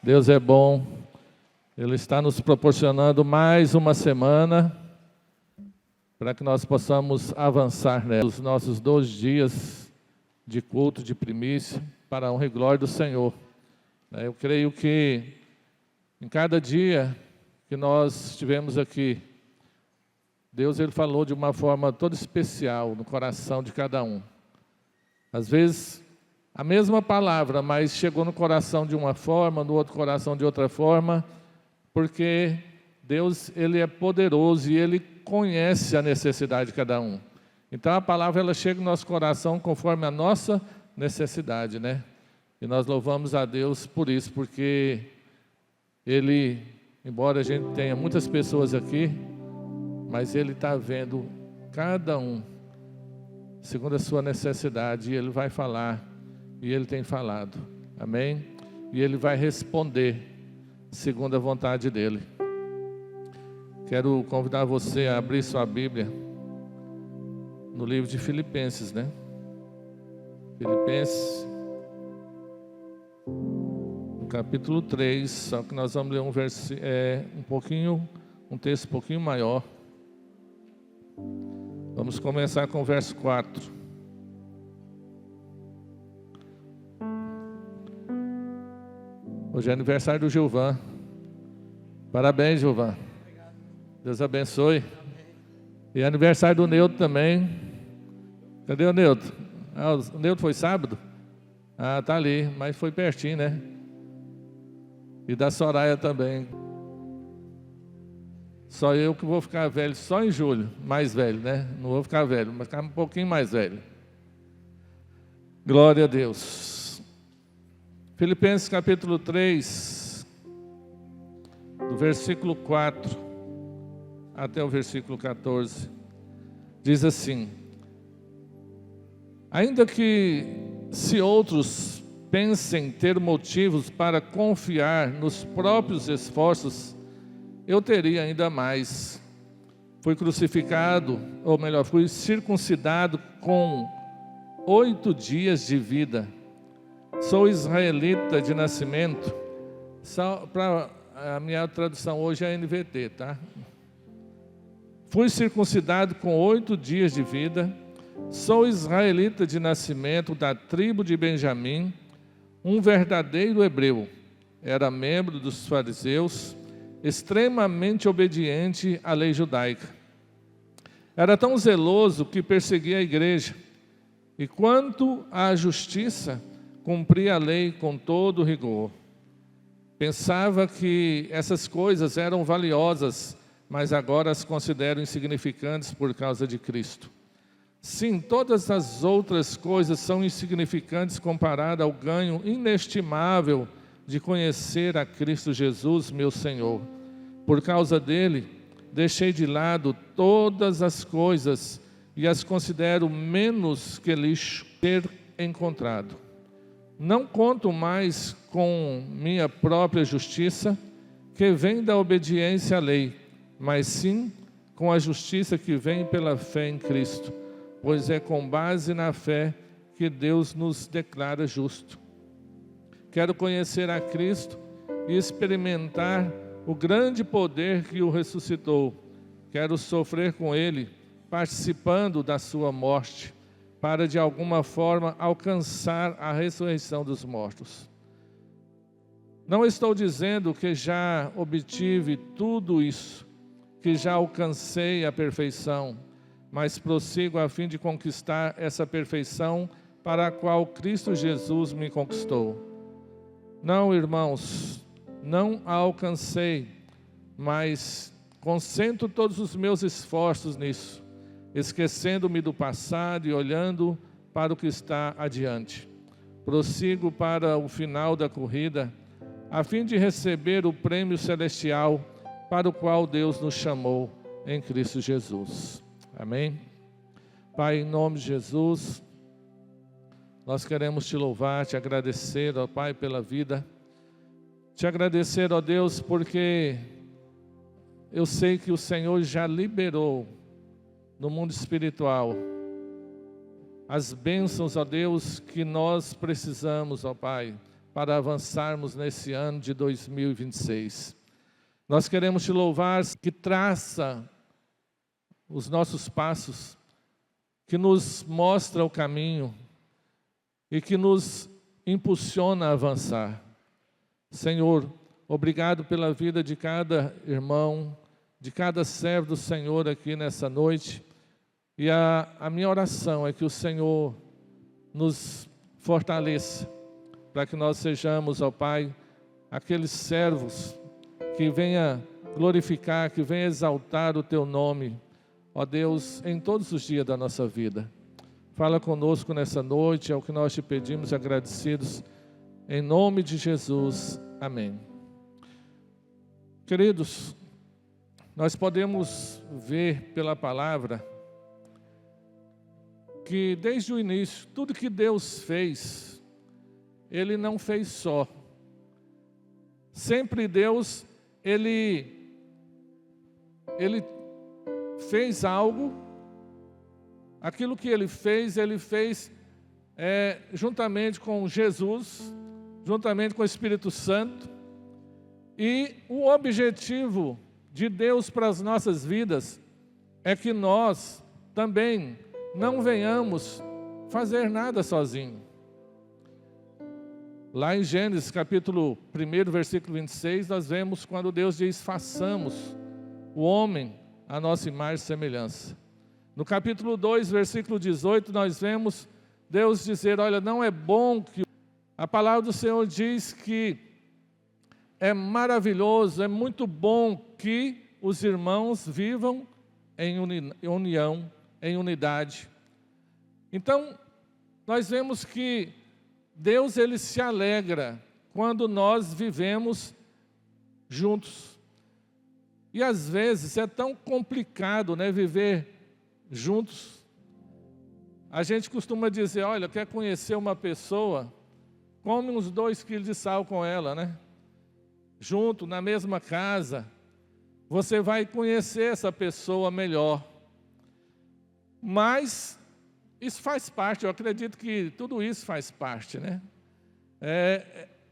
Deus é bom, Ele está nos proporcionando mais uma semana para que nós possamos avançar nos nossos 2 dias de culto de primícia para a honra e glória do Senhor. Eu creio que em cada dia que nós estivemos aqui, Deus Ele falou de uma forma toda especial no coração de cada um. Às vezes, a mesma palavra, mas chegou no coração de uma forma, no outro coração de outra forma, porque Deus Ele é poderoso e Ele conhece a necessidade de cada um. Então a palavra ela chega no nosso coração conforme a nossa necessidade, né? E nós louvamos a Deus por isso, porque Ele, embora a gente tenha muitas pessoas aqui, mas Ele está vendo cada um segundo a sua necessidade, e Ele vai falar, e Ele tem falado, amém? E Ele vai responder segundo a vontade dEle. Quero convidar você a abrir sua Bíblia no livro de Filipenses, né? Filipenses, no capítulo 3, só que nós vamos ler um texto um pouquinho maior. Vamos começar com o verso 4. Hoje é aniversário do Gilvan. Parabéns, Gilvan. Deus abençoe. E é aniversário do Neuto também. Cadê o Neuto? O Neuto foi sábado? Tá ali, mas foi pertinho, né? E da Soraya também. Só eu que vou ficar velho só em julho, mais velho, né? Não vou ficar velho, mas ficar um pouquinho mais velho. Glória a Deus. Filipenses capítulo 3, do versículo 4 até o versículo 14, diz assim: ainda que se outros pensem ter motivos para confiar nos próprios esforços, eu teria ainda mais. Fui crucificado, ou melhor, fui circuncidado com 8 dias de vida. Sou israelita de nascimento. Para a minha tradução hoje é NVT, tá? Fui circuncidado com 8 dias de vida. Sou israelita de nascimento, da tribo de Benjamim, um verdadeiro hebreu. Era membro dos fariseus, extremamente obediente à lei judaica. Era tão zeloso que perseguia a igreja, e quanto à justiça, cumpria a lei com todo rigor. Pensava que essas coisas eram valiosas, mas agora as considero insignificantes por causa de Cristo. Sim, todas as outras coisas são insignificantes comparado ao ganho inestimável de conhecer a Cristo Jesus, meu Senhor. Por causa dele, deixei de lado todas as coisas e as considero menos que lixo ter encontrado. Não conto mais com minha própria justiça, que vem da obediência à lei, mas sim com a justiça que vem pela fé em Cristo, pois é com base na fé que Deus nos declara justo. Quero conhecer a Cristo e experimentar o grande poder que o ressuscitou. Quero sofrer com Ele, participando da sua morte, para de alguma forma alcançar a ressurreição dos mortos. Não estou dizendo que já obtive tudo isso, que já alcancei a perfeição, mas prossigo a fim de conquistar essa perfeição para a qual Cristo Jesus me conquistou. Não, irmãos, não a alcancei, mas concentro todos os meus esforços nisso, esquecendo-me do passado e olhando para o que está adiante. Prossigo para o final da corrida, a fim de receber o prêmio celestial para o qual Deus nos chamou em Cristo Jesus. Amém? Pai, em nome de Jesus, nós queremos te louvar, te agradecer, ó Pai, pela vida. Te agradecer, ó Deus, porque eu sei que o Senhor já liberou no mundo espiritual as bênçãos, ó Deus, que nós precisamos, ó Pai, para avançarmos nesse ano de 2026. Nós queremos te louvar, que traça os nossos passos, que nos mostra o caminho e que nos impulsiona a avançar. Senhor, obrigado pela vida de cada irmão, de cada servo do Senhor aqui nessa noite. E a minha oração é que o Senhor nos fortaleça, para que nós sejamos, ó Pai, aqueles servos que venha glorificar, que venha exaltar o Teu nome, ó Deus, em todos os dias da nossa vida. Fala conosco nessa noite, é o que nós te pedimos, agradecidos, em nome de Jesus. Amém. Queridos, nós podemos ver pela palavra que desde o início, tudo que Deus fez, Ele não fez só. Sempre Deus, Ele fez algo, aquilo que Ele fez juntamente com Jesus, juntamente com o Espírito Santo, e o objetivo de Deus para as nossas vidas é que nós também não venhamos fazer nada sozinho. Lá em Gênesis capítulo 1, versículo 26, nós vemos quando Deus diz: façamos o homem a nossa imagem e semelhança. No capítulo 2, versículo 18, nós vemos Deus dizer: olha, não é bom que... A palavra do Senhor diz que é maravilhoso, é muito bom que os irmãos vivam em união, em unidade. Então, nós vemos que Deus, Ele se alegra quando nós vivemos juntos. E às vezes é tão complicado, né, viver juntos. A gente costuma dizer: olha, quer conhecer uma pessoa, come uns 2 quilos de sal com ela, né? Junto, na mesma casa, você vai conhecer essa pessoa melhor. Mas isso faz parte, eu acredito que tudo isso faz parte, né?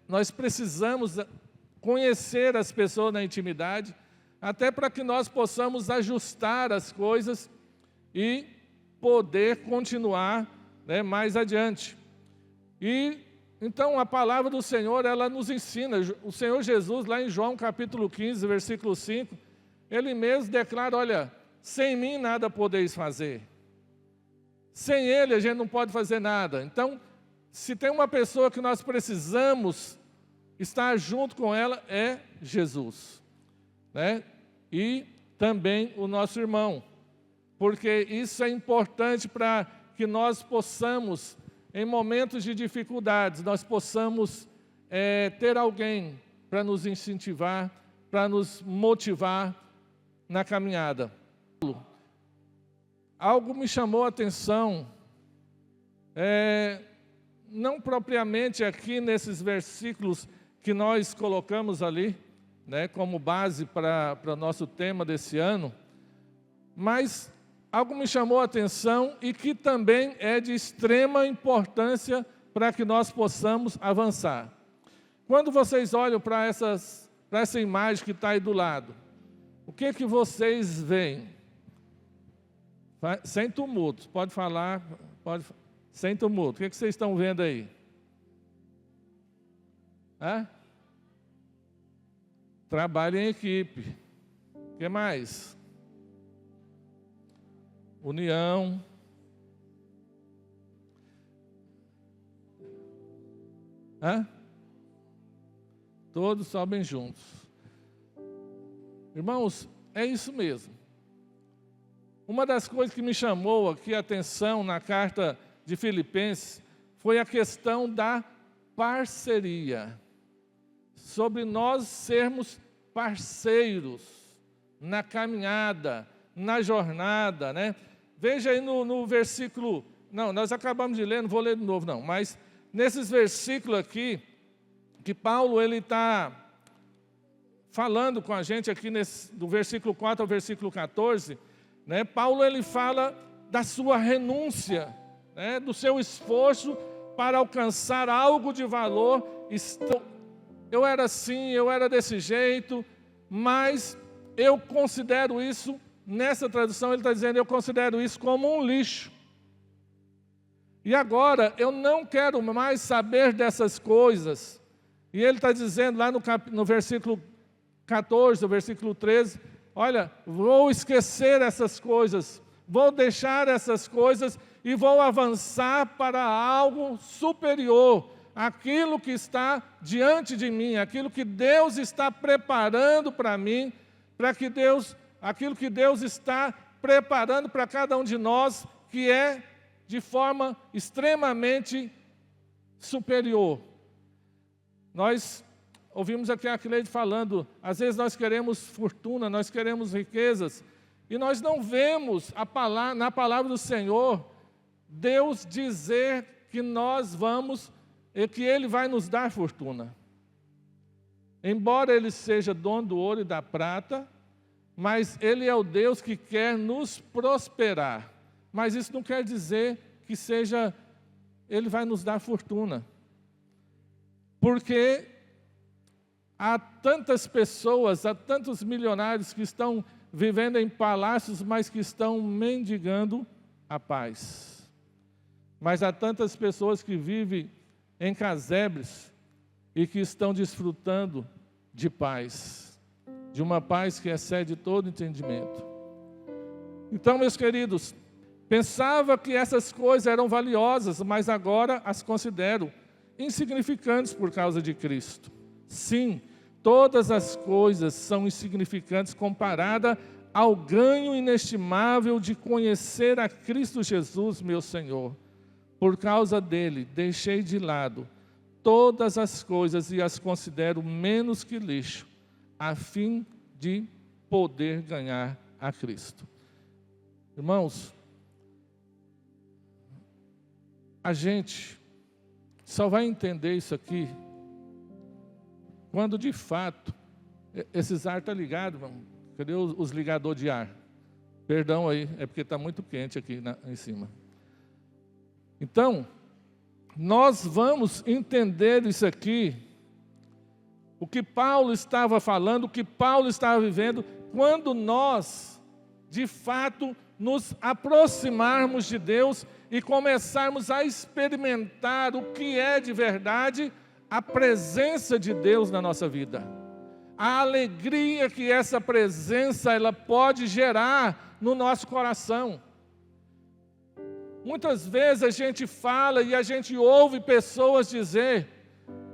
Nós precisamos conhecer as pessoas na intimidade, até para que nós possamos ajustar as coisas e poder continuar, né, mais adiante. E então a palavra do Senhor, ela nos ensina. O Senhor Jesus, lá em João capítulo 15, versículo 5, Ele mesmo declara: olha, sem mim nada podeis fazer. Sem Ele a gente não pode fazer nada. Então, se tem uma pessoa que nós precisamos estar junto com ela, é Jesus, né? E também o nosso irmão, porque isso é importante para que nós possamos, em momentos de dificuldades, nós possamos ter alguém para nos incentivar, para nos motivar na caminhada. Algo me chamou a atenção, não propriamente aqui nesses versículos que nós colocamos ali, né, como base para o nosso tema desse ano, mas algo me chamou a atenção e que também é de extrema importância para que nós possamos avançar. Quando vocês olham para essa imagem que está aí do lado, o que vocês veem? Sem tumulto, pode falar, sem tumulto. O que vocês estão vendo aí? Trabalho em equipe. O que mais? União. Todos sobem juntos. Irmãos, é isso mesmo. Uma das coisas que me chamou aqui a atenção na carta de Filipenses foi a questão da parceria. Sobre nós sermos parceiros na caminhada, na jornada, né? Veja aí no versículo... Não, nós acabamos de ler, não vou ler de novo não. Mas nesses versículos aqui, que Paulo ele está falando com a gente aqui do versículo 4 ao versículo 14... né? Paulo ele fala da sua renúncia, né? Do seu esforço para alcançar algo de valor eu era assim, eu era desse jeito, mas eu considero isso, nessa tradução ele está dizendo, eu considero isso como um lixo. E agora eu não quero mais saber dessas coisas. E ele está dizendo lá no versículo 14, no versículo 13, olha, vou esquecer essas coisas, vou deixar essas coisas e vou avançar para algo superior, aquilo que está diante de mim, aquilo que Deus está preparando para mim, aquilo que Deus está preparando para cada um de nós, que é de forma extremamente superior. Nós ouvimos aqui a Cleide falando, às vezes nós queremos fortuna, nós queremos riquezas, e nós não vemos na palavra do Senhor, Deus dizer que nós vamos, e que Ele vai nos dar fortuna. Embora Ele seja dono do ouro e da prata, mas Ele é o Deus que quer nos prosperar. Mas isso não quer dizer que Ele vai nos dar fortuna. Porque há tantas pessoas, há tantos milionários que estão vivendo em palácios, mas que estão mendigando a paz. Mas há tantas pessoas que vivem em casebres e que estão desfrutando de paz, de uma paz que excede todo entendimento. Então, meus queridos, pensava que essas coisas eram valiosas, mas agora as considero insignificantes por causa de Cristo. Sim, todas as coisas são insignificantes comparada ao ganho inestimável de conhecer a Cristo Jesus, meu Senhor. Por causa dele, deixei de lado todas as coisas e as considero menos que lixo, a fim de poder ganhar a Cristo. Irmãos, a gente só vai entender isso aqui quando de fato esses ar estão ligados. Cadê os ligadores de ar? Perdão aí, é porque está muito quente aqui em cima. Então, nós vamos entender isso aqui, o que Paulo estava falando, o que Paulo estava vivendo, quando nós, de fato, nos aproximarmos de Deus e começarmos a experimentar o que é de verdade a presença de Deus na nossa vida. A alegria que essa presença ela pode gerar no nosso coração. Muitas vezes a gente fala e a gente ouve pessoas dizer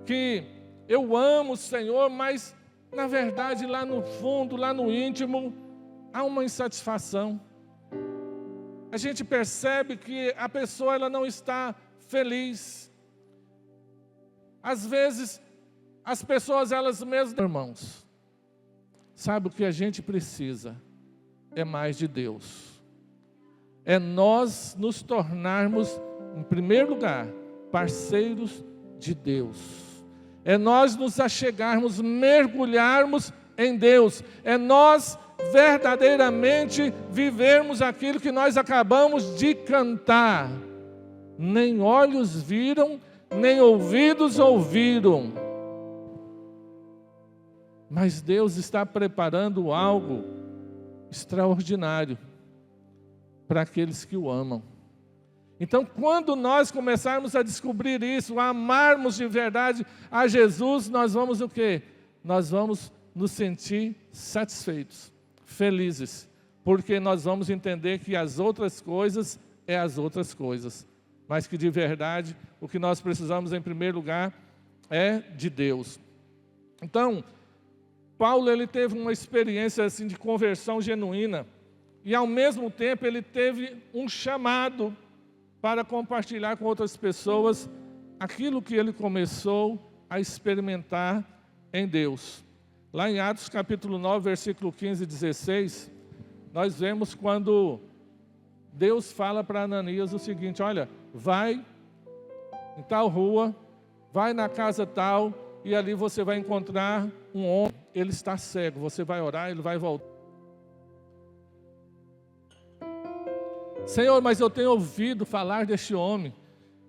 que eu amo o Senhor, mas na verdade lá no fundo, lá no íntimo, há uma insatisfação. A gente percebe que a pessoa ela não está feliz. Às vezes, as pessoas elas mesmas, irmãos, sabe o que a gente precisa? É mais de Deus. É nós nos tornarmos, em primeiro lugar, parceiros de Deus. É nós nos achegarmos, mergulharmos em Deus. É nós verdadeiramente vivermos aquilo que nós acabamos de cantar. Nem olhos viram, nem ouvidos ouviram. Mas Deus está preparando algo extraordinário para aqueles que o amam. Então, quando nós começarmos a descobrir isso, a amarmos de verdade a Jesus, nós vamos o quê? Nós vamos nos sentir satisfeitos, felizes, porque nós vamos entender que as outras coisas é as outras coisas, mas que de verdade o que nós precisamos em primeiro lugar é de Deus. Então, Paulo ele teve uma experiência assim de conversão genuína e ao mesmo tempo ele teve um chamado para compartilhar com outras pessoas aquilo que ele começou a experimentar em Deus. Lá em Atos capítulo 9, versículo 15 e 16, nós vemos quando Deus fala para Ananias o seguinte: olha, vai em tal rua, vai na casa tal, e ali você vai encontrar um homem, ele está cego, você vai orar, ele vai voltar. Senhor, mas eu tenho ouvido falar deste homem,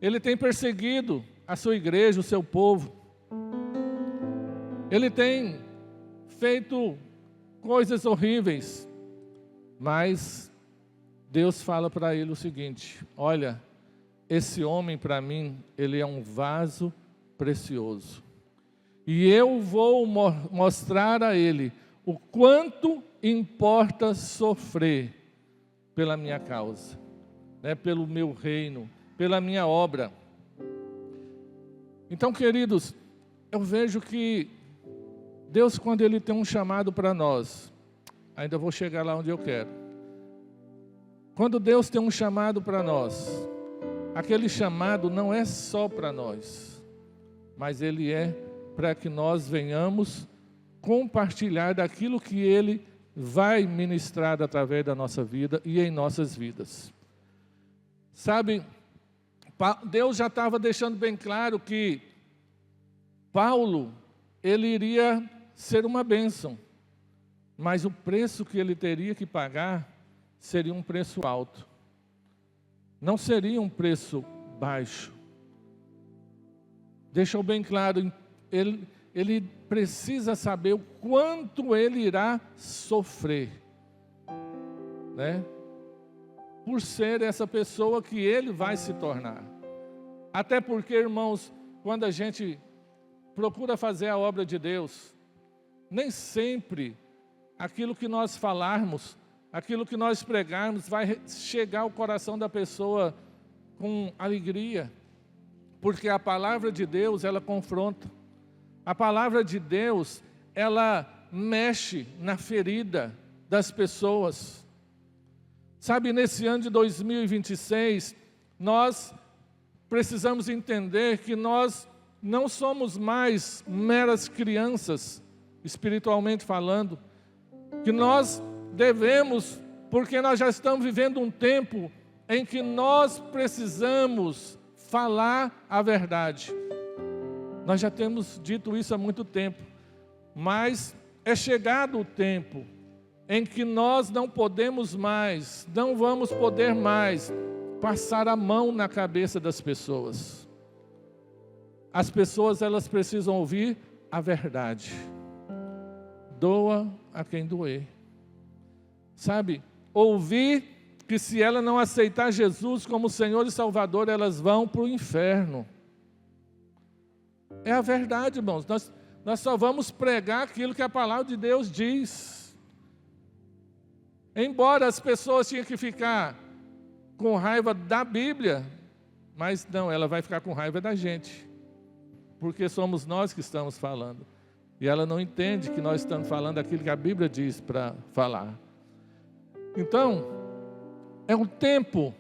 ele tem perseguido a sua igreja, o seu povo. ele tem feito coisas horríveis, mas Deus fala para ele o seguinte: olha, esse homem para mim, ele é um vaso precioso, e eu vou mostrar a ele o quanto importa sofrer pela minha causa, né, pelo meu reino, pela minha obra. Então, queridos, eu vejo que Deus, quando Ele tem um chamado para nós, ainda vou chegar lá onde eu quero. Quando Deus tem um chamado para nós, aquele chamado não é só para nós, mas ele é para que nós venhamos compartilhar daquilo que Ele vai ministrar através da nossa vida e em nossas vidas. Sabe, Deus já estava deixando bem claro que Paulo, ele iria ser uma bênção, mas o preço que ele teria que pagar seria um preço alto, não seria um preço baixo. Deixou bem claro, ele precisa saber o quanto ele irá sofrer, né? Por ser essa pessoa que ele vai se tornar. Até porque, irmãos, quando a gente procura fazer a obra de Deus, nem sempre aquilo que nós falarmos, aquilo que nós pregarmos vai chegar ao coração da pessoa com alegria, porque a palavra de Deus, ela confronta. A palavra de Deus, ela mexe na ferida das pessoas. Sabe, nesse ano de 2026, nós precisamos entender que nós não somos mais meras crianças, espiritualmente falando, que nós devemos, porque nós já estamos vivendo um tempo em que nós precisamos falar a verdade. Nós já temos dito isso há muito tempo, mas é chegado o tempo em que nós não podemos mais, não vamos poder mais passar a mão na cabeça das pessoas. As pessoas, elas precisam ouvir a verdade. Doa a quem doer. Sabe, ouvir que se ela não aceitar Jesus como Senhor e Salvador, elas vão para o inferno. É a verdade, irmãos. Nós só vamos pregar aquilo que a palavra de Deus diz. Embora as pessoas tinham que ficar com raiva da Bíblia, mas não, ela vai ficar com raiva da gente, porque somos nós que estamos falando. E ela não entende que nós estamos falando aquilo que a Bíblia diz para falar. Então, é um tempo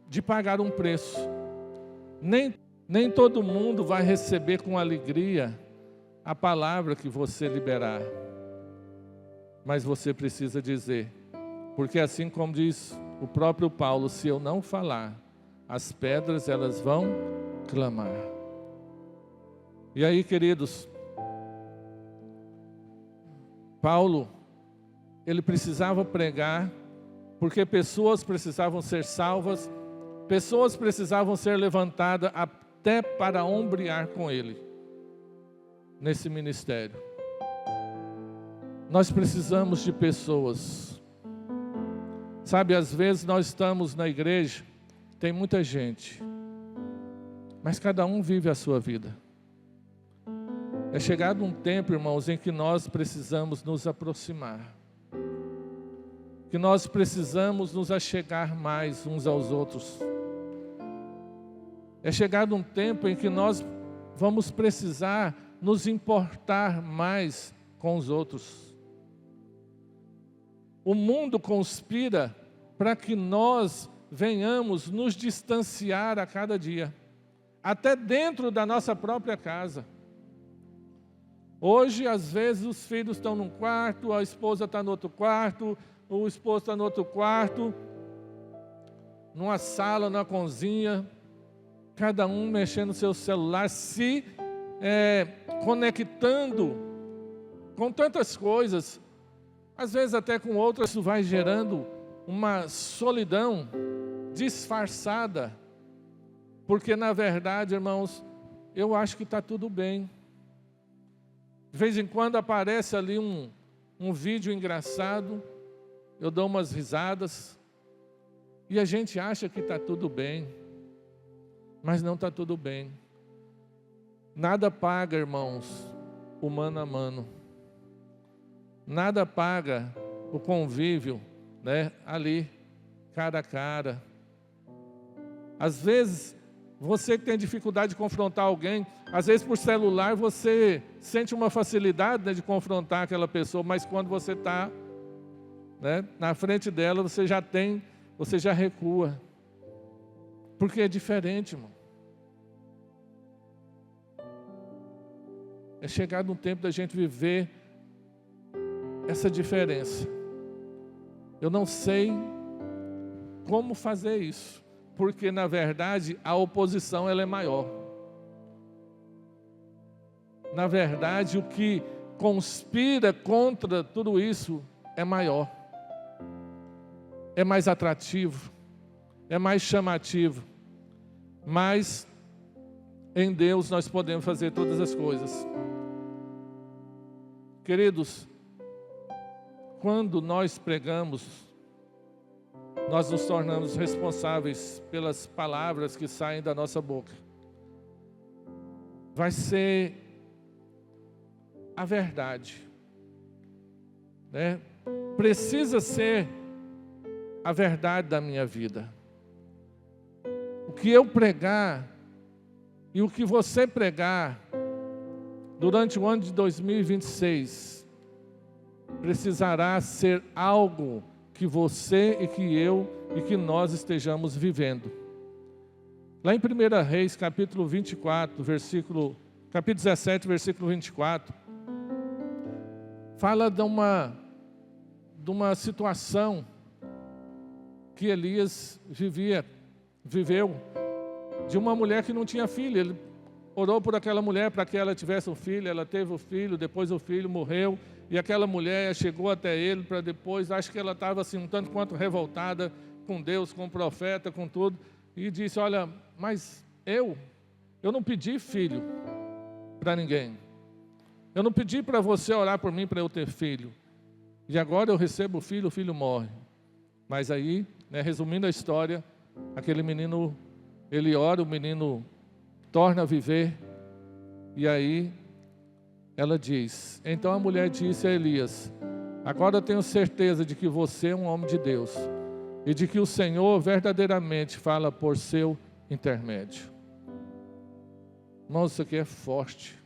de pagar um preço. Nem todo mundo vai receber com alegria a palavra que você liberar. Mas você precisa dizer. Porque assim como diz o próprio Paulo, se eu não falar, as pedras elas vão clamar. E aí, queridos, Paulo, ele precisava pregar, porque pessoas precisavam ser salvas, pessoas precisavam ser levantadas até para ombrear com ele, nesse ministério. Nós precisamos de pessoas. Sabe, às vezes nós estamos na igreja, tem muita gente, mas cada um vive a sua vida. É chegado um tempo, irmãos, em que nós precisamos nos aproximar, que nós precisamos nos achegar mais uns aos outros. É chegado um tempo em que nós vamos precisar nos importar mais com os outros. O mundo conspira para que nós venhamos nos distanciar a cada dia, até dentro da nossa própria casa. Hoje, às vezes, os filhos estão num quarto, a esposa está no outro quarto, o esposo está no outro quarto, numa sala, numa cozinha, cada um mexendo no seu celular, se conectando com tantas coisas, às vezes até com outras. Isso vai gerando uma solidão disfarçada, porque na verdade, irmãos, eu acho que está tudo bem. De vez em quando aparece ali um vídeo engraçado, eu dou umas risadas, e a gente acha que está tudo bem, mas não está tudo bem. Nada paga, irmãos, o mano a mano. Nada paga o convívio, né, ali, cara a cara. Às vezes, você que tem dificuldade de confrontar alguém, às vezes por celular você sente uma facilidade, né, de confrontar aquela pessoa, mas quando você está, né, na frente dela, você já recua. Porque é diferente, irmão. É chegado um tempo da gente viver essa diferença. Eu não sei como fazer isso, porque na verdade a oposição ela é maior. Na verdade, o que conspira contra tudo isso é maior. É mais atrativo, é mais chamativo. Mas em Deus nós podemos fazer todas as coisas. Queridos, quando nós pregamos, nós nos tornamos responsáveis pelas palavras que saem da nossa boca. Vai ser a verdade, né? Precisa ser a verdade da minha vida. O que eu pregar e o que você pregar durante o ano de 2026 precisará ser algo que você e que eu e que nós estejamos vivendo. Lá em 1 Reis, capítulo 24, capítulo 17, versículo 24, fala de uma situação que Elias viveu, de uma mulher que não tinha filho. Ele orou por aquela mulher para que ela tivesse um filho, ela teve o filho, depois o filho morreu, e aquela mulher chegou até ele para depois, acho que ela estava assim um tanto quanto revoltada com Deus, com o profeta, com tudo, e disse: olha, mas eu não pedi filho para ninguém, eu não pedi para você orar por mim para eu ter filho, e agora eu recebo o filho morre. Mas aí, né, resumindo a história, aquele menino, ele ora, o menino torna a viver, e aí ela diz, então a mulher disse a Elias: agora eu tenho certeza de que você é um homem de Deus, e de que o Senhor verdadeiramente fala por seu intermédio. Irmãos, isso aqui é forte.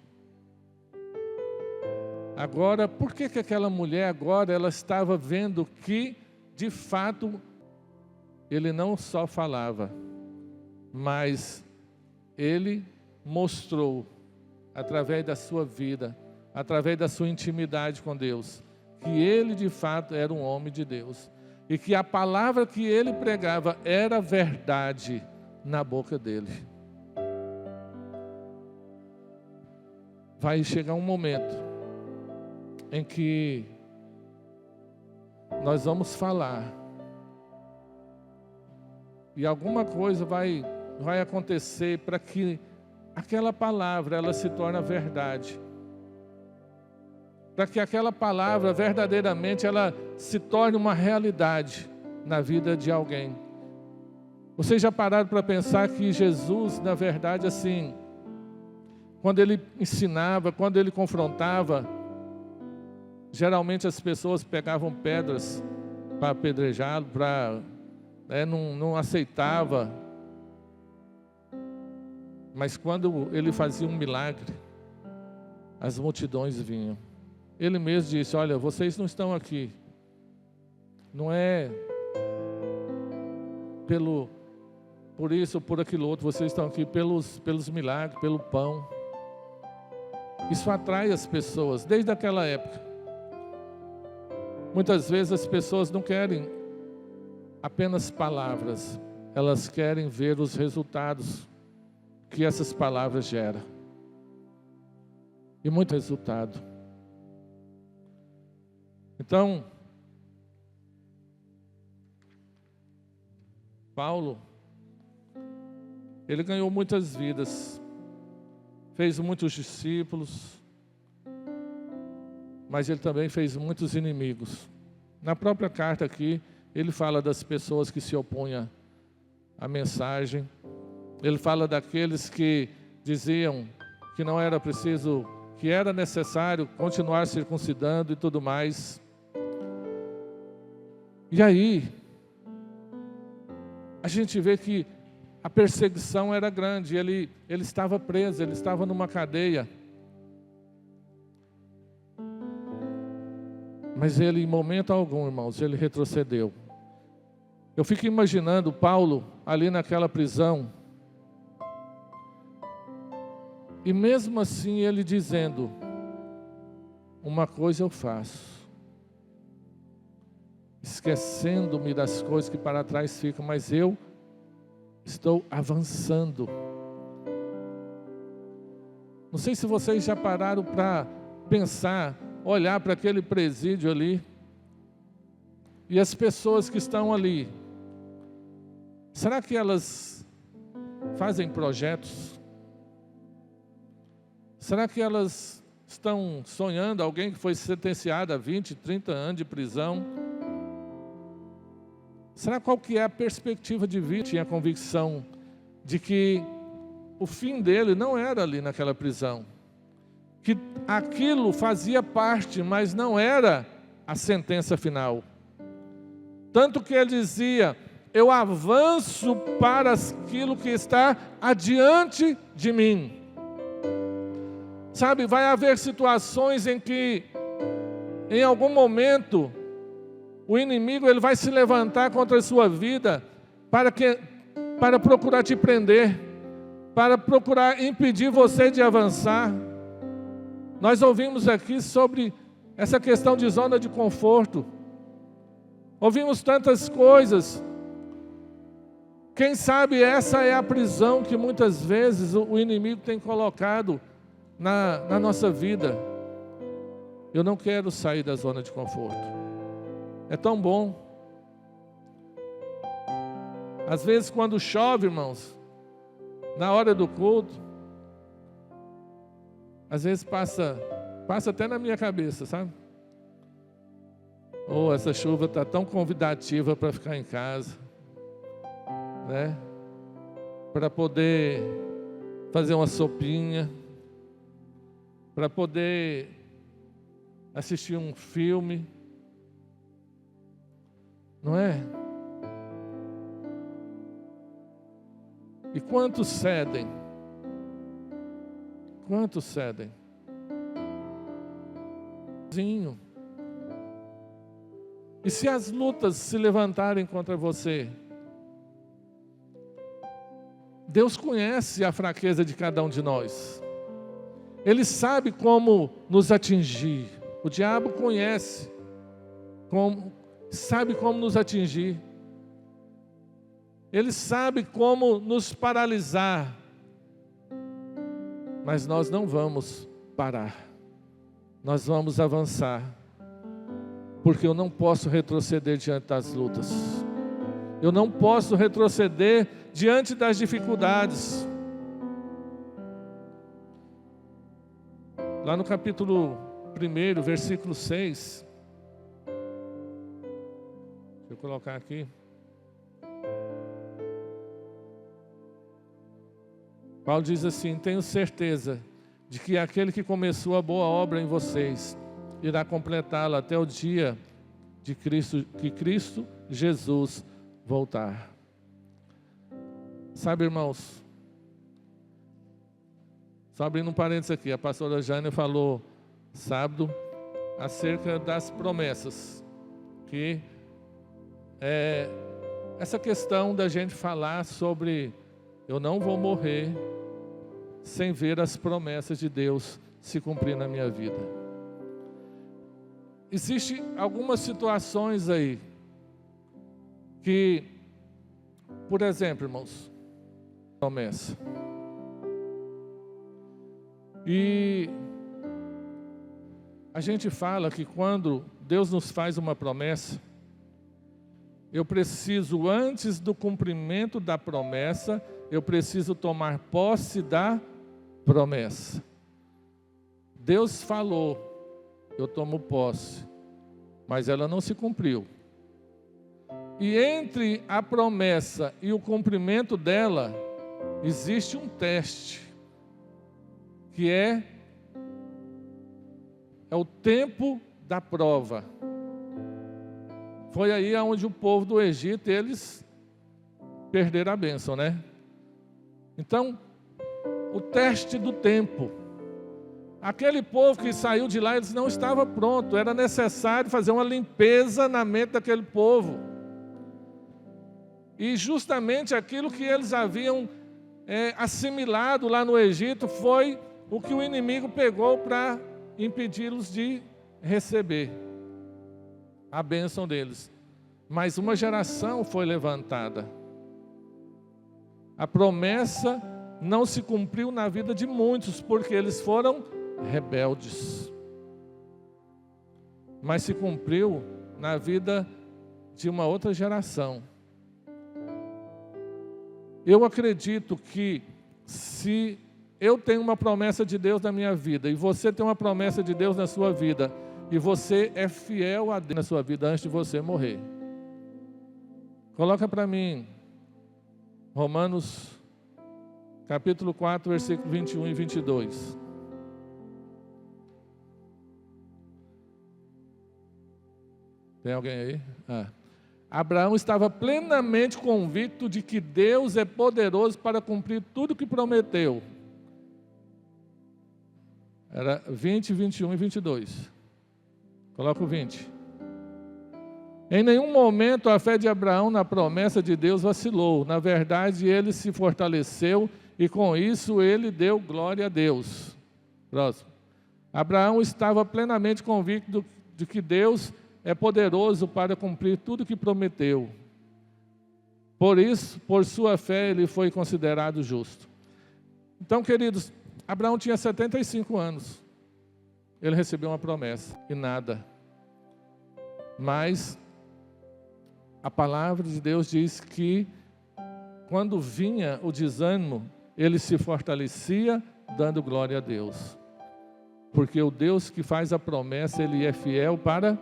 Agora, por que aquela mulher agora, ela estava vendo que, de fato, ele não só falava, mas ele mostrou, através da sua vida, através da sua intimidade com Deus, que ele de fato era um homem de Deus, e que a palavra que ele pregava era verdade na boca dele. Vai chegar um momento em que nós vamos falar, e alguma coisa vai acontecer para que aquela palavra ela se torne verdade, para que aquela palavra verdadeiramente ela se torne uma realidade na vida de alguém. Vocês já pararam para pensar que Jesus, na verdade, assim, quando ele ensinava, quando ele confrontava, geralmente as pessoas pegavam pedras para apedrejá-lo, não aceitava. Mas quando ele fazia um milagre, as multidões vinham. Ele mesmo disse: olha, vocês não estão aqui, não é por isso ou por aquilo outro, vocês estão aqui pelos milagres, pelo pão. Isso atrai as pessoas, desde aquela época. Muitas vezes as pessoas não querem apenas palavras, elas querem ver os resultados que essas palavras geram. E muito resultado. Então, Paulo, ele ganhou muitas vidas, fez muitos discípulos, mas ele também fez muitos inimigos. Na própria carta aqui, ele fala das pessoas que se opunham à mensagem. Ele fala daqueles que diziam que não era preciso, que era necessário continuar circuncidando e tudo mais. E aí, a gente vê que a perseguição era grande, ele estava preso, ele estava numa cadeia. Mas ele, em momento algum, irmãos, ele retrocedeu. Eu fico imaginando Paulo ali naquela prisão, e mesmo assim ele dizendo: uma coisa eu faço, esquecendo-me das coisas que para trás ficam, mas eu estou avançando. Não sei se vocês já pararam para pensar, olhar para aquele presídio ali, e as pessoas que estão ali, será que elas fazem projetos? Será que elas estão sonhando, alguém que foi sentenciado a 20, 30 anos de prisão? Será qual que é a perspectiva de vida? Tinha a convicção de que o fim dele não era ali naquela prisão. Que aquilo fazia parte, mas não era a sentença final. Tanto que ele dizia: eu avanço para aquilo que está adiante de mim. Sabe, vai haver situações em que, em algum momento, o inimigo ele vai se levantar contra a sua vida para procurar te prender, para procurar impedir você de avançar. Nós ouvimos aqui sobre essa questão de zona de conforto. Ouvimos tantas coisas. Quem sabe essa é a prisão que muitas vezes o inimigo tem colocado na nossa vida. Eu não quero sair da zona de conforto. É tão bom. Às vezes quando chove, irmãos, na hora do culto, às vezes passa até na minha cabeça, sabe? Oh, essa chuva está tão convidativa para ficar em casa, né? Para poder fazer uma sopinha, para poder assistir um filme, não é? E quantos cedem? Quantos cedem? E se as lutas se levantarem contra você? Deus conhece a fraqueza de cada um de nós. Ele sabe como nos atingir. O diabo conhece, sabe como nos atingir. Ele sabe como nos paralisar. Mas nós não vamos parar. Nós vamos avançar. Porque eu não posso retroceder diante das lutas. Eu não posso retroceder diante das dificuldades. Lá no capítulo 1, versículo 6. Deixa eu colocar aqui. Paulo diz assim: tenho certeza de que aquele que começou a boa obra em vocês irá completá-la até o dia de que Cristo Jesus voltar. Sabe, irmãos, só abrindo um parênteses aqui, a pastora Jânia falou sábado acerca das promessas, que é essa questão da gente falar sobre eu não vou morrer sem ver as promessas de Deus se cumprir na minha vida. Existem algumas situações aí que, por exemplo, irmãos, promessa. E a gente fala que quando Deus nos faz uma promessa, eu preciso, antes do cumprimento da promessa, eu preciso tomar posse da promessa. Deus falou, eu tomo posse, mas ela não se cumpriu. E entre a promessa e o cumprimento dela, existe um teste, que é o tempo da prova. Foi aí onde o povo do Egito, eles perderam a bênção, né? Então, o teste do tempo. Aquele povo que saiu de lá, eles não estavam prontos. Era necessário fazer uma limpeza na mente daquele povo. E justamente aquilo que eles haviam assimilado lá no Egito foi o que o inimigo pegou para impedi-los de receber a bênção deles. Mas uma geração foi levantada. A promessa não se cumpriu na vida de muitos, porque eles foram rebeldes. Mas se cumpriu na vida de uma outra geração. Eu acredito que se eu tenho uma promessa de Deus na minha vida, e você tem uma promessa de Deus na sua vida, e você é fiel a Deus na sua vida antes de você morrer. Coloca para mim Romanos capítulo 4, versículo 21 e 22. Tem alguém aí? Abraão estava plenamente convicto de que Deus é poderoso para cumprir tudo o que prometeu. Era 20, 21 e 22. Coloca o 20. Em nenhum momento a fé de Abraão na promessa de Deus vacilou. Na verdade, ele se fortaleceu e com isso ele deu glória a Deus. Próximo. Abraão estava plenamente convicto de que Deus é poderoso para cumprir tudo o que prometeu. Por isso, por sua fé, ele foi considerado justo. Então, queridos, Abraão tinha 75 anos. Ele recebeu uma promessa e nada. Mas a palavra de Deus diz que quando vinha o desânimo, ele se fortalecia dando glória a Deus. Porque o Deus que faz a promessa, ele é fiel para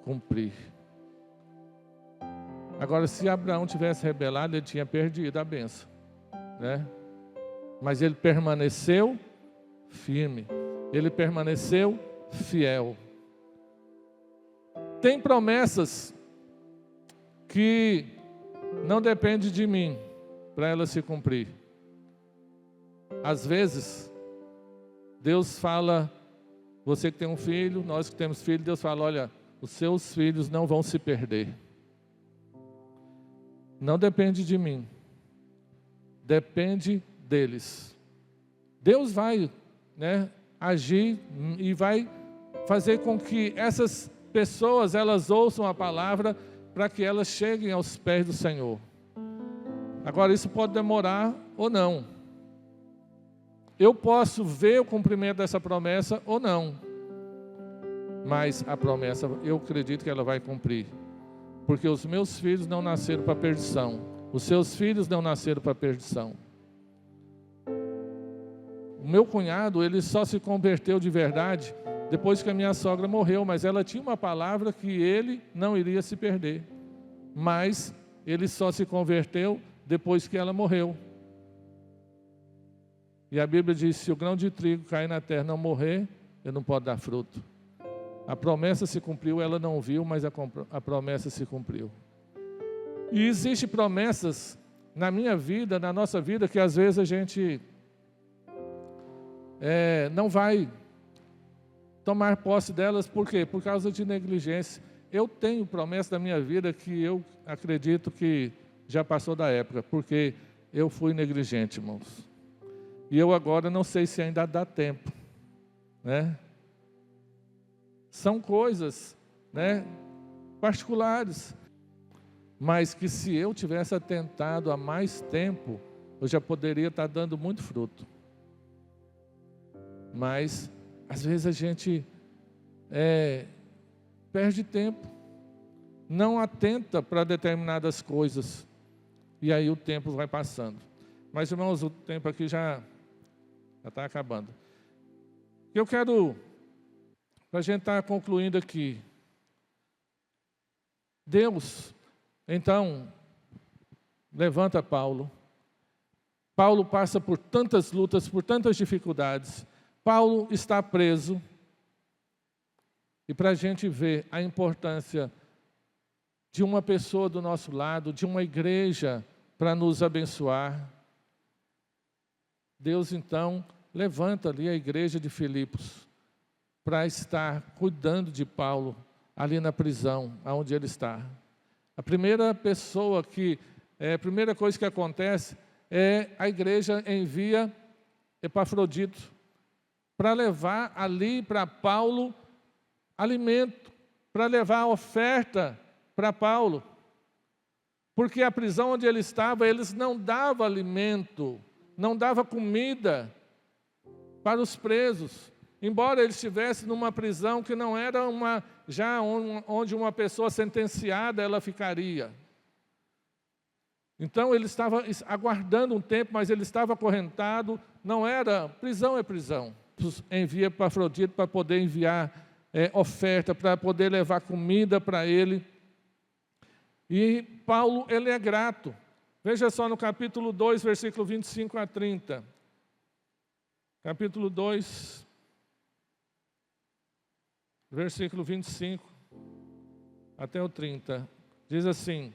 cumprir. Agora, se Abraão tivesse rebelado, ele tinha perdido a bênção, né? Mas ele permaneceu firme. Ele permaneceu fiel. Tem promessas que não dependem de mim para elas se cumprir. Às vezes, Deus fala, você que tem um filho, nós que temos filho, Deus fala, olha, os seus filhos não vão se perder. Não depende de mim. Depende deles. Deus vai, agir e vai fazer com que essas pessoas, elas ouçam a palavra para que elas cheguem aos pés do Senhor. Agora, isso pode demorar ou não. Eu posso ver o cumprimento dessa promessa ou não. Mas a promessa, eu acredito que ela vai cumprir. Porque os meus filhos não nasceram para perdição. Os seus filhos não nasceram para perdição. O meu cunhado, ele só se converteu de verdade depois que a minha sogra morreu. Mas ela tinha uma palavra que ele não iria se perder. Mas ele só se converteu depois que ela morreu. E a Bíblia diz, se o grão de trigo cair na terra e não morrer, ele não pode dar fruto. A promessa se cumpriu, ela não viu, mas a promessa se cumpriu. E existem promessas na minha vida, na nossa vida, que às vezes a gente não vai tomar posse delas. Por quê? Por causa de negligência. Eu tenho promessa na minha vida que eu acredito que já passou da época, porque eu fui negligente, irmãos. E eu agora não sei se ainda dá tempo, né? São coisas, particulares, mas que se eu tivesse atentado há mais tempo, eu já poderia estar dando muito fruto. Mas, às vezes a gente perde tempo, não atenta para determinadas coisas, e aí o tempo vai passando. Mas, irmãos, o tempo aqui já está acabando. Eu quero para a gente estar concluindo aqui. Deus, então, levanta Paulo. Paulo passa por tantas lutas, por tantas dificuldades. Paulo está preso. E para a gente ver a importância de uma pessoa do nosso lado, de uma igreja para nos abençoar, Deus então levanta ali a igreja de Filipos para estar cuidando de Paulo ali na prisão, onde ele está. A primeira coisa que acontece é a igreja envia Epafrodito para levar ali para Paulo alimento, para levar a oferta para Paulo. Porque a prisão onde ele estava, eles não davam alimento, não davam comida para os presos. Embora ele estivesse numa prisão que não era onde uma pessoa sentenciada ela ficaria. Então ele estava aguardando um tempo, mas ele estava acorrentado. Não era, prisão é prisão. Envia para Epafrodito para poder enviar oferta, para poder levar comida para ele. E Paulo, ele é grato. Veja só no capítulo 2, versículo 25 a 30. Capítulo 2, versículo 25 até o 30. Diz assim: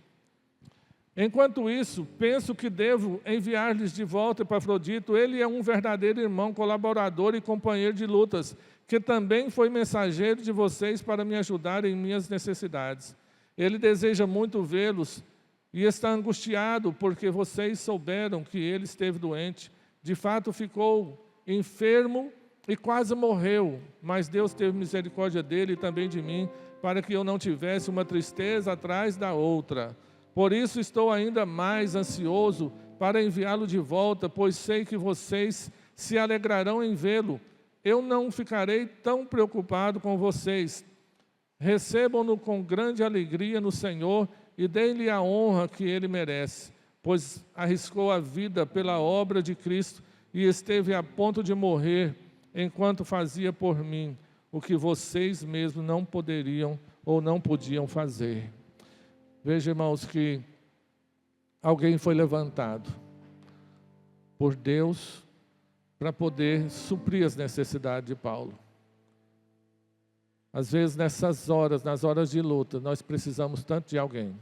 enquanto isso, penso que devo enviar-lhes de volta Epafrodito. Ele é um verdadeiro irmão, colaborador e companheiro de lutas, que também foi mensageiro de vocês para me ajudar em minhas necessidades. Ele deseja muito vê-los e está angustiado porque vocês souberam que ele esteve doente. De fato, ficou enfermo e quase morreu, mas Deus teve misericórdia dele e também de mim, para que eu não tivesse uma tristeza atrás da outra. Por isso estou ainda mais ansioso para enviá-lo de volta, pois sei que vocês se alegrarão em vê-lo. Eu não ficarei tão preocupado com vocês. Recebam-no com grande alegria no Senhor e deem-lhe a honra que ele merece, pois arriscou a vida pela obra de Cristo e esteve a ponto de morrer enquanto fazia por mim o que vocês mesmos não poderiam ou não podiam fazer. Veja, irmãos, que alguém foi levantado por Deus para poder suprir as necessidades de Paulo. Às vezes, nessas horas, nas horas de luta, nós precisamos tanto de alguém.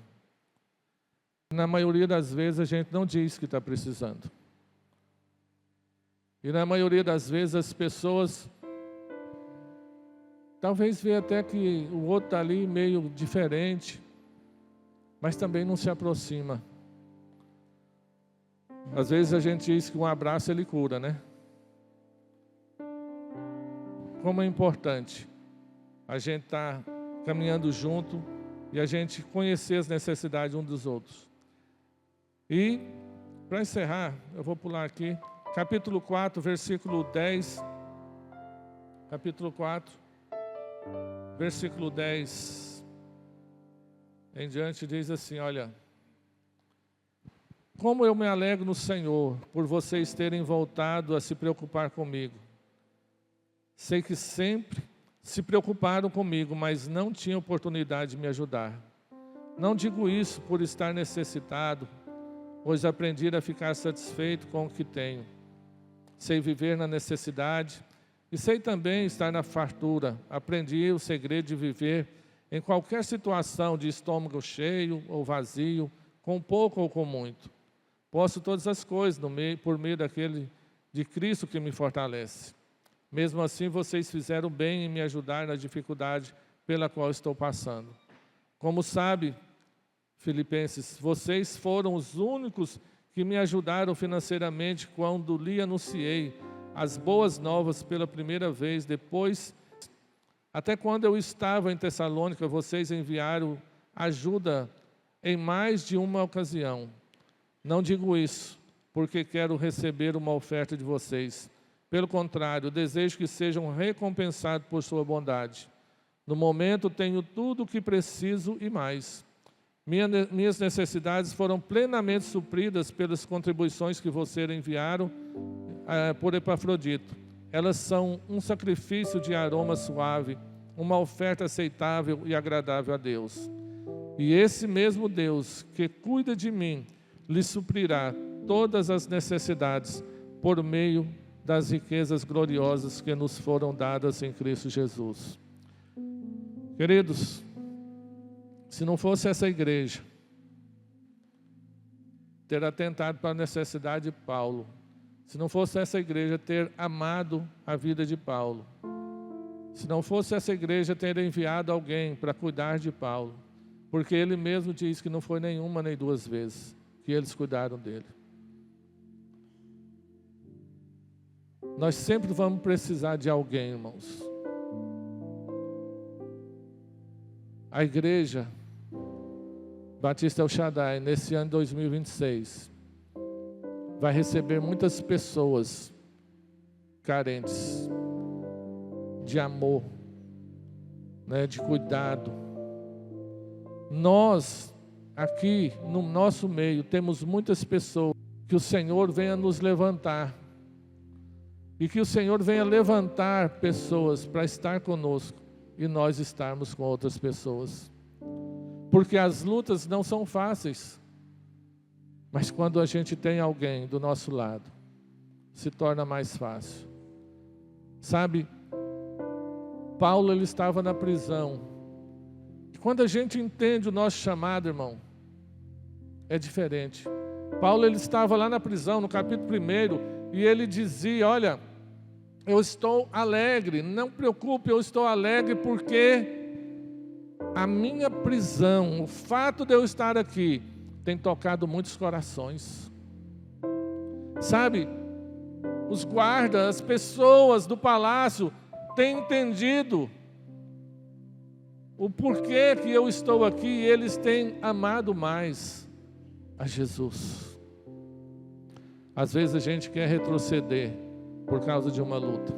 Na maioria das vezes, a gente não diz que está precisando. E na maioria das vezes, as pessoas talvez vejam até que o outro está ali meio diferente, mas também não se aproxima. Às vezes a gente diz que um abraço ele cura, né? Como é importante a gente estar caminhando junto e a gente conhecer as necessidades uns dos outros. E, para encerrar, eu vou pular aqui, capítulo 4, versículo 10. Capítulo 4, versículo 10 em diante, diz assim, olha: como eu me alegro no Senhor por vocês terem voltado a se preocupar comigo. Sei que sempre se preocuparam comigo, mas não tinham oportunidade de me ajudar. Não digo isso por estar necessitado, pois aprendi a ficar satisfeito com o que tenho. Sei viver na necessidade e sei também estar na fartura. Aprendi o segredo de viver em qualquer situação de estômago cheio ou vazio, com pouco ou com muito. Posso todas as coisas por meio daquele de Cristo que me fortalece. Mesmo assim, vocês fizeram bem em me ajudar na dificuldade pela qual estou passando. Como sabe, Filipenses, vocês foram os únicos que me ajudaram financeiramente quando lhe anunciei as boas novas pela primeira vez. Depois, até quando eu estava em Tessalônica, vocês enviaram ajuda em mais de uma ocasião. Não digo isso porque quero receber uma oferta de vocês. Pelo contrário, desejo que sejam recompensados por sua bondade. No momento tenho tudo o que preciso e mais. Minhas necessidades foram plenamente supridas pelas contribuições que vocês enviaram por Epafrodito. Elas são um sacrifício de aroma suave, uma oferta aceitável e agradável a Deus. E esse mesmo Deus que cuida de mim, lhe suprirá todas as necessidades por meio das riquezas gloriosas que nos foram dadas em Cristo Jesus. Queridos, se não fosse essa igreja ter atentado para a necessidade de Paulo, se não fosse essa igreja ter amado a vida de Paulo, se não fosse essa igreja ter enviado alguém para cuidar de Paulo, porque ele mesmo diz que não foi nenhuma nem duas vezes que eles cuidaram dele. Nós sempre vamos precisar de alguém, irmãos. A igreja Batista El Shaddai, nesse ano de 2026, vai receber muitas pessoas carentes de amor, né, de cuidado. Nós, aqui no nosso meio, temos muitas pessoas que o Senhor venha nos levantar. E que o Senhor venha levantar pessoas para estar conosco e nós estarmos com outras pessoas. Porque as lutas não são fáceis. Mas quando a gente tem alguém do nosso lado, se torna mais fácil. Sabe, Paulo ele estava na prisão. E quando a gente entende o nosso chamado, irmão, é diferente. Paulo ele estava lá na prisão, no capítulo 1, e ele dizia, olha, eu estou alegre, não preocupe, eu estou alegre porque a minha prisão, o fato de eu estar aqui, tem tocado muitos corações. Sabe, os guardas, as pessoas do palácio têm entendido o porquê que eu estou aqui e eles têm amado mais a Jesus. Às vezes a gente quer retroceder por causa de uma luta,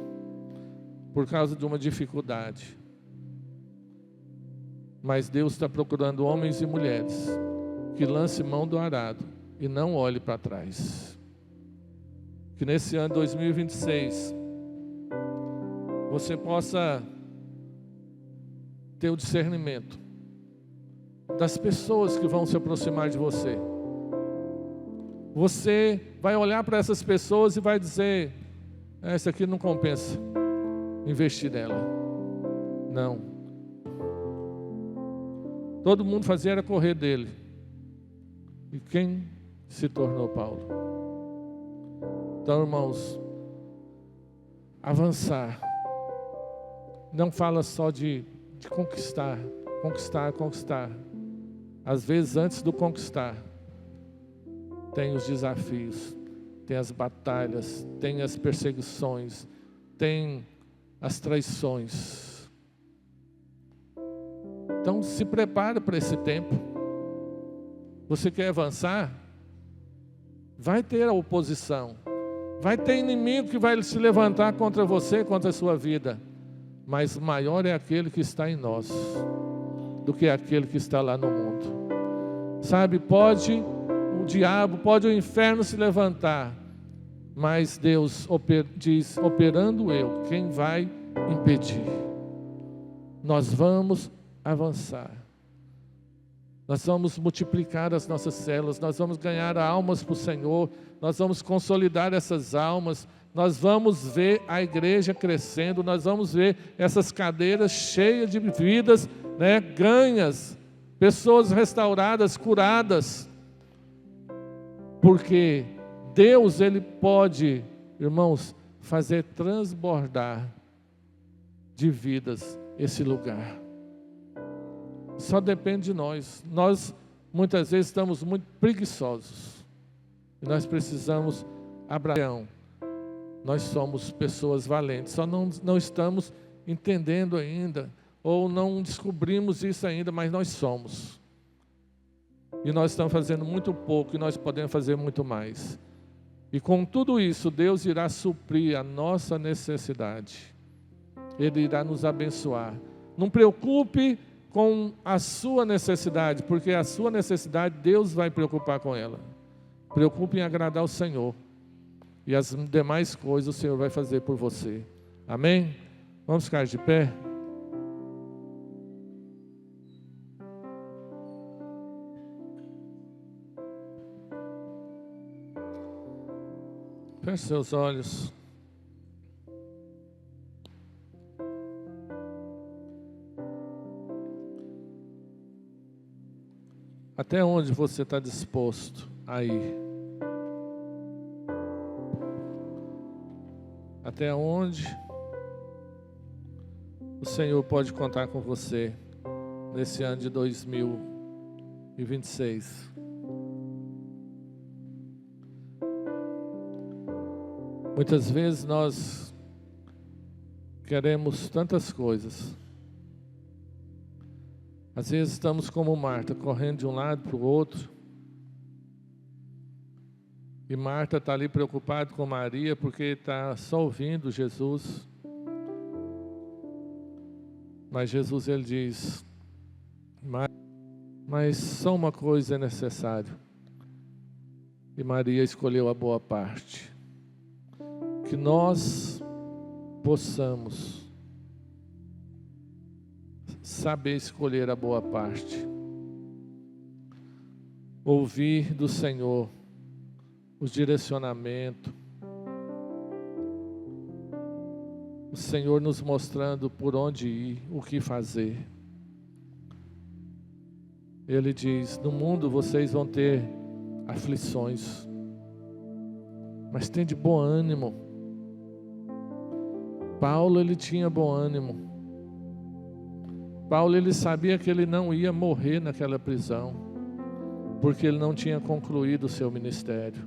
por causa de uma dificuldade. Mas Deus está procurando homens e mulheres que lancem mão do arado e não olhem para trás. Que nesse ano 2026 você possa ter o discernimento das pessoas que vão se aproximar de você. Você vai olhar para essas pessoas e vai dizer, essa aqui não compensa investir nela. Não. Todo mundo fazia era correr dele. E quem se tornou Paulo? Então, irmãos, avançar. Não fala só de conquistar. Às vezes, antes do conquistar, tem os desafios, tem as batalhas, tem as perseguições, tem as traições. Então se prepare para esse tempo. Você quer avançar? Vai ter a oposição, vai ter inimigo que vai se levantar contra você, contra a sua vida. Mas maior é aquele que está em nós do que aquele que está lá no mundo. Sabe, pode o diabo, pode o inferno se levantar, mas Deus diz, operando eu, quem vai impedir? Nós vamos avançar. Nós vamos multiplicar as nossas células, nós vamos ganhar almas para o Senhor, nós vamos consolidar essas almas, nós vamos ver a igreja crescendo, nós vamos ver essas cadeiras cheias de vidas, né, ganhas, pessoas restauradas, curadas, porque Deus, Ele pode, irmãos, fazer transbordar de vidas esse lugar. Só depende de nós. Nós, muitas vezes, estamos muito preguiçosos. E nós precisamos abraçar. Nós somos pessoas valentes. Só não estamos entendendo ainda. Ou não descobrimos isso ainda, mas nós somos. E nós estamos fazendo muito pouco. E nós podemos fazer muito mais. E com tudo isso, Deus irá suprir a nossa necessidade. Ele irá nos abençoar. Não preocupe com a sua necessidade, porque a sua necessidade Deus vai preocupar com ela. Preocupe em agradar o Senhor, e as demais coisas o Senhor vai fazer por você. Amém? Vamos ficar de pé? Feche seus olhos. Até onde você está disposto a ir? Até onde o Senhor pode contar com você nesse ano de 2026? Muitas vezes nós queremos tantas coisas. Às vezes estamos como Marta, correndo de um lado para o outro. E Marta está ali preocupada com Maria, porque está só ouvindo Jesus. Mas Jesus, ele diz, mas só uma coisa é necessário. E Maria escolheu a boa parte. Que nós possamos saber escolher a boa parte. Ouvir do Senhor os direcionamentos. O Senhor nos mostrando por onde ir, o que fazer. Ele diz, no mundo vocês vão ter aflições, mas tem de bom ânimo. Paulo, ele tinha bom ânimo. Paulo, ele sabia que ele não ia morrer naquela prisão, porque ele não tinha concluído o seu ministério.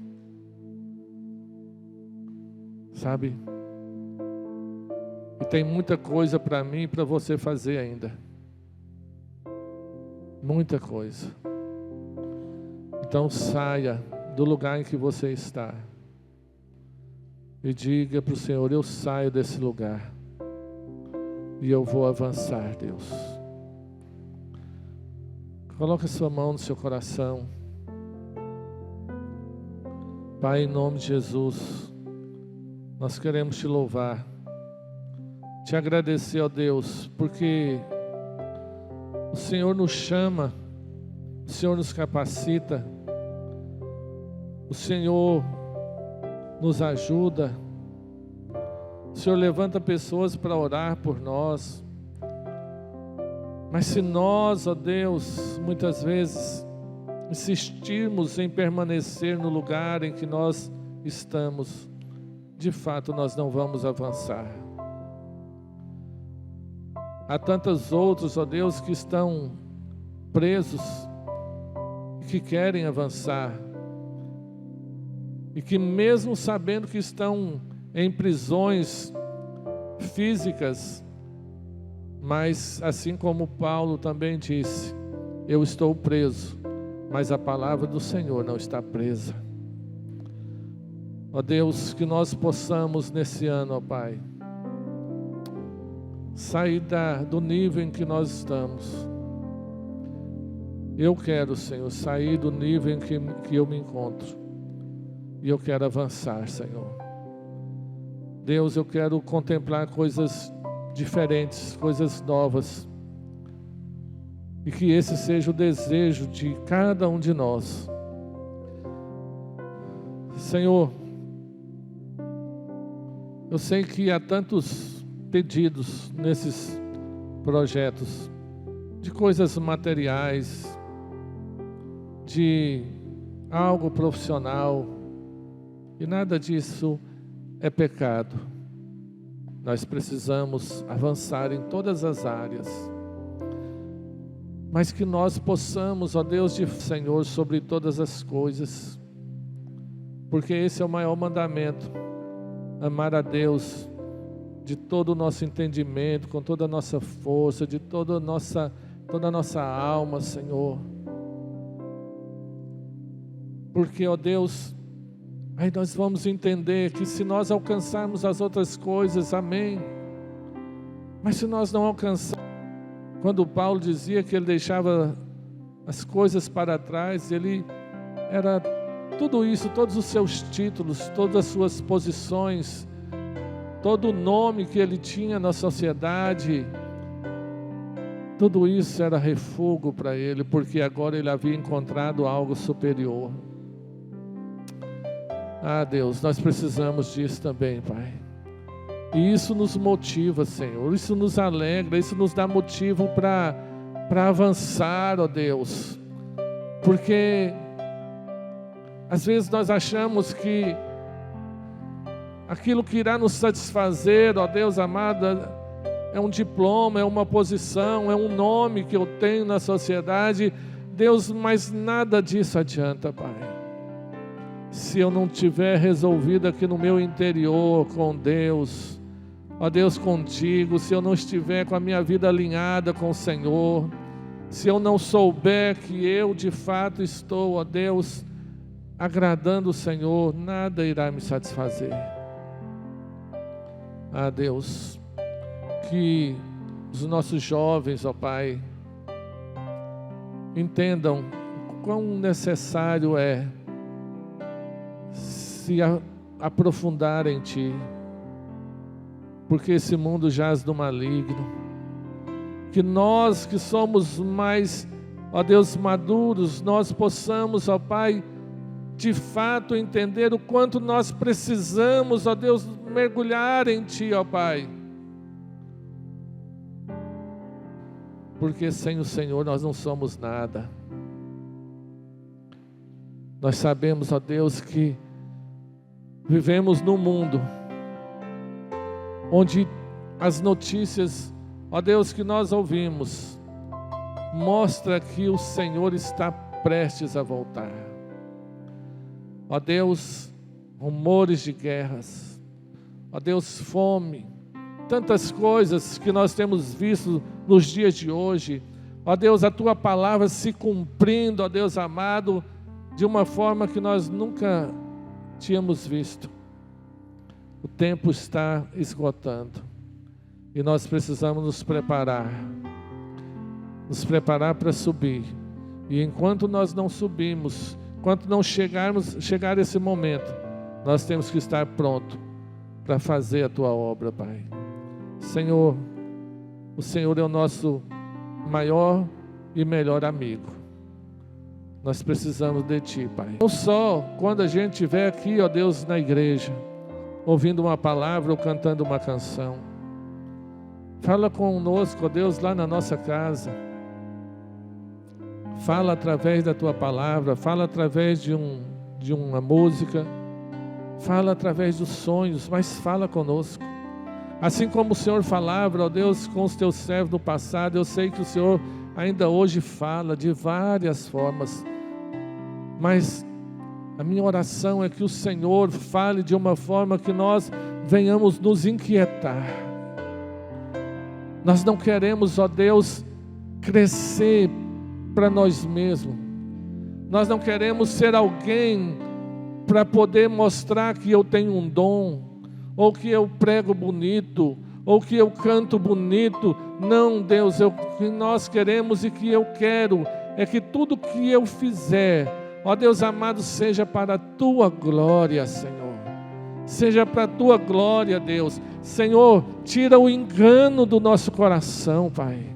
Sabe? E tem muita coisa para mim e para você fazer ainda. Muita coisa. Então saia do lugar em que você está. E diga para o Senhor, eu saio desse lugar. E eu vou avançar, Deus. Coloque a sua mão no seu coração. Pai, em nome de Jesus, nós queremos te louvar. Te agradecer, ó Deus, porque o Senhor nos chama, o Senhor nos capacita, o Senhor nos ajuda, o Senhor levanta pessoas para orar por nós. Mas se nós, ó Deus, muitas vezes insistirmos em permanecer no lugar em que nós estamos, de fato nós não vamos avançar. Há tantos outros, ó Deus, que estão presos, que querem avançar, e que mesmo sabendo que estão em prisões físicas, mas assim como Paulo também disse, eu estou preso, mas a palavra do Senhor não está presa. Ó Deus, que nós possamos nesse ano, ó Pai, sair do nível em que nós estamos. Eu quero, Senhor, sair do nível em que eu me encontro. E eu quero avançar, Senhor. Deus, eu quero contemplar coisas diferentes, coisas novas. E que esse seja o desejo de cada um de nós. Senhor, eu sei que há tantos pedidos nesses projetos, de coisas materiais, de algo profissional, e nada disso é pecado. Nós precisamos avançar em todas as áreas, mas que nós possamos, ó Deus de Senhor, sobre todas as coisas, porque esse é o maior mandamento, amar a Deus de todo o nosso entendimento, com toda a nossa força, de toda a nossa alma, Senhor. Porque, ó Deus, aí nós vamos entender que se nós alcançarmos as outras coisas, amém. Mas se nós não alcançarmos, quando Paulo dizia que ele deixava as coisas para trás, ele era tudo isso, todos os seus títulos, todas as suas posições, todo o nome que ele tinha na sociedade, tudo isso era refúgio para ele, porque agora ele havia encontrado algo superior. Ah, Deus, nós precisamos disso também, Pai. E isso nos motiva, Senhor, isso nos alegra, isso nos dá motivo para avançar, ó Deus. Porque às vezes nós achamos que aquilo que irá nos satisfazer, ó Deus amado, é um diploma, é uma posição, é um nome que eu tenho na sociedade. Deus, mas nada disso adianta, Pai. Se eu não tiver resolvido aqui no meu interior com Deus, ó Deus, contigo, se eu não estiver com a minha vida alinhada com o Senhor, se eu não souber que eu de fato estou, ó Deus, agradando o Senhor, nada irá me satisfazer. Ah, Deus, que os nossos jovens, ó Pai, entendam quão necessário é se aprofundar em Ti, porque esse mundo jaz do maligno. Que nós que somos mais, ó Deus, maduros, nós possamos, ó Pai, de fato entender o quanto nós precisamos, ó Deus, mergulhar em Ti, ó Pai. Porque sem o Senhor nós não somos nada. Nós sabemos, ó Deus, que vivemos num mundo onde as notícias, ó Deus, que nós ouvimos, mostra que o Senhor está prestes a voltar. Ó Deus, rumores de guerras, ó Deus, fome, tantas coisas que nós temos visto nos dias de hoje. Ó Deus, a Tua palavra se cumprindo, ó Deus amado, de uma forma que nós nunca tínhamos visto. O tempo está esgotando e nós precisamos nos preparar para subir. E enquanto nós não subimos, enquanto não chegar esse momento, nós temos que estar pronto para fazer a Tua obra, Pai. Senhor, o Senhor é o nosso maior e melhor amigo. Nós precisamos de Ti, Pai. Não só quando a gente estiver aqui, ó Deus, na igreja, ouvindo uma palavra ou cantando uma canção. Fala conosco, ó Deus, lá na nossa casa. Fala através da Tua palavra, fala através de uma música, fala através dos sonhos, mas fala conosco. Assim como o Senhor falava, ó Deus, com os Teus servos no passado, eu sei que o Senhor ainda hoje fala de várias formas, mas a minha oração é que o Senhor fale de uma forma que nós venhamos nos inquietar. Nós não queremos, ó Deus, crescer para nós mesmos. Nós não queremos ser alguém para poder mostrar que eu tenho um dom, ou que eu prego bonito, ou que eu canto bonito. Não, Deus, o que nós queremos e que eu quero é que tudo que eu fizer, ó Deus amado, seja para a Tua glória, Senhor. Seja para a Tua glória, Deus. Senhor, tira o engano do nosso coração, Pai.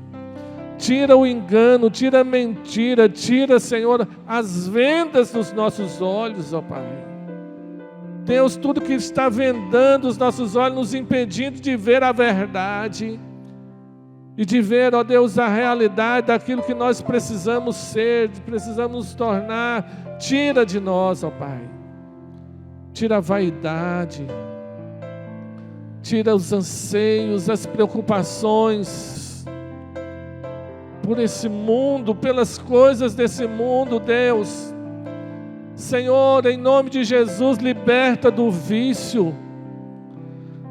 Tira o engano, tira a mentira, tira, Senhor, as vendas dos nossos olhos, ó Pai. Deus, tudo que está vendando os nossos olhos, nos impedindo de ver a verdade e de ver, ó Deus, a realidade daquilo que nós precisamos ser, precisamos nos tornar. Tira de nós, ó Pai. Tira a vaidade, tira os anseios, as preocupações por esse mundo, pelas coisas desse mundo, Deus. Senhor, em nome de Jesus, liberta do vício.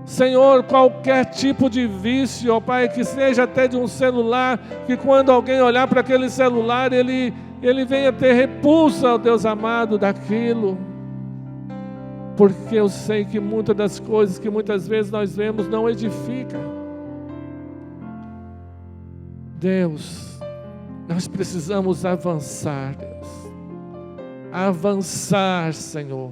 Senhor, qualquer tipo de vício, ó Pai, que seja até de um celular, que quando alguém olhar para aquele celular, ele venha ter repulsa, ó Deus amado, daquilo. Porque eu sei que muitas das coisas que muitas vezes nós vemos não edificam. Deus, nós precisamos avançar, Deus. Avançar, Senhor.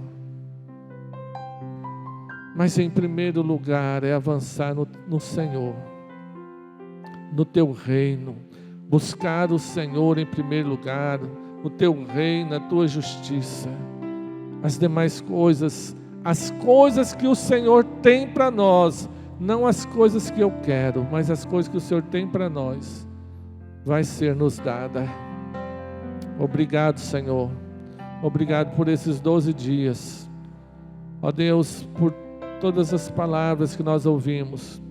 Mas em primeiro lugar é avançar no Senhor, no Teu reino. Buscar o Senhor em primeiro lugar, o Teu reino, a Tua justiça. as demais coisas, as coisas que o Senhor tem para nós, não as coisas que eu quero, mas as coisas que o Senhor tem para nós, vai ser nos dada. Obrigado, Senhor. Obrigado por esses 12 dias. Ó Deus, por todas as palavras que nós ouvimos,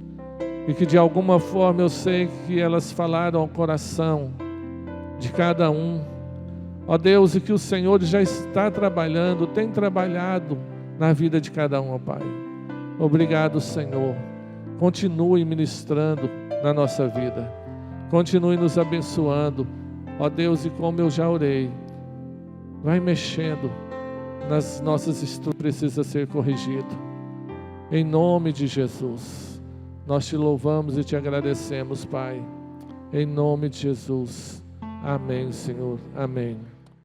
e que de alguma forma eu sei que elas falaram ao coração de cada um. Ó Deus, e que o Senhor já está trabalhando, tem trabalhado na vida de cada um, ó Pai. Obrigado, Senhor. Continue ministrando na nossa vida. Continue nos abençoando. Ó Deus, e como eu já orei, vai mexendo nas nossas estruturas, precisa ser corrigido. Em nome de Jesus, nós te louvamos e te agradecemos, Pai. Em nome de Jesus. Amém, Senhor. Amém.